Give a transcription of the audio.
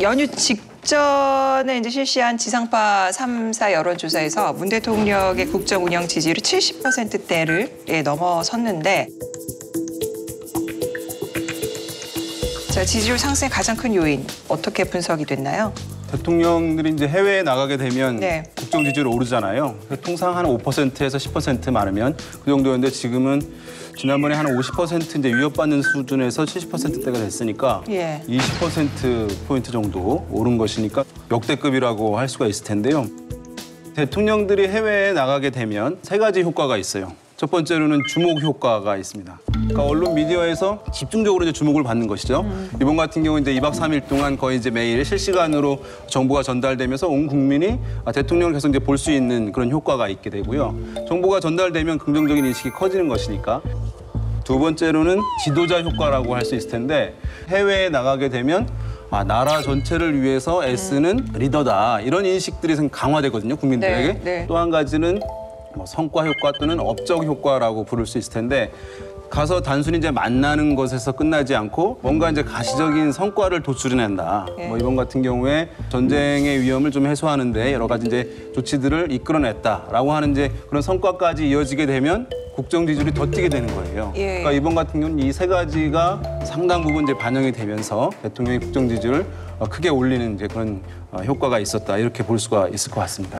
연휴 직전에 이제 실시한 지상파 3사 여론조사에서 문 대통령의 국정 운영 지지율이 70%대를 넘어섰는데 자, 지지율 상승의 가장 큰 요인 어떻게 분석이 됐나요? 대통령들이 이제 해외에 나가게 되면 네. 국정 지지율 오르잖아요. 통상 한 5%에서 10% 많으면 그 정도였는데 지금은 지난번에 한 50% 이제 위협받는 수준에서 70%대가 됐으니까 예. 20%포인트 정도 오른 것이니까 역대급이라고 할 수가 있을 텐데요. 대통령들이 해외에 나가게 되면 세 가지 효과가 있어요. 첫 번째로는 주목 효과가 있습니다. 그러니까 언론 미디어에서 집중적으로 이제 주목을 받는 것이죠. 이번 같은 경우 이제 2박 3일 동안 거의 이제 매일 실시간으로 정보가 전달되면서 온 국민이 대통령을 계속 이제 볼 수 있는 그런 효과가 있게 되고요. 정보가 전달되면 긍정적인 인식이 커지는 것이니까. 두 번째로는 지도자 효과라고 할 수 있을 텐데 해외에 나가게 되면 나라 전체를 위해서 애쓰는 리더다. 이런 인식들이 강화되거든요, 국민들에게. 네, 네. 또 한 가지는 성과 효과 또는 업적 효과라고 부를 수 있을 텐데 가서 단순히 이제 만나는 것에서 끝나지 않고 뭔가 이제 가시적인 성과를 도출해낸다. 이번 같은 경우에 전쟁의 위험을 좀 해소하는데 여러 가지 이제 조치들을 이끌어냈다라고 하는 이제 그런 성과까지 이어지게 되면 국정 지지율이 더 뛰게 되는 거예요. 예. 그러니까 이번 같은 경우는 이 세 가지가 상당 부분 이제 반영이 되면서 대통령의 국정 지지율을 크게 올리는 이제 그런 효과가 있었다 이렇게 볼 수가 있을 것 같습니다.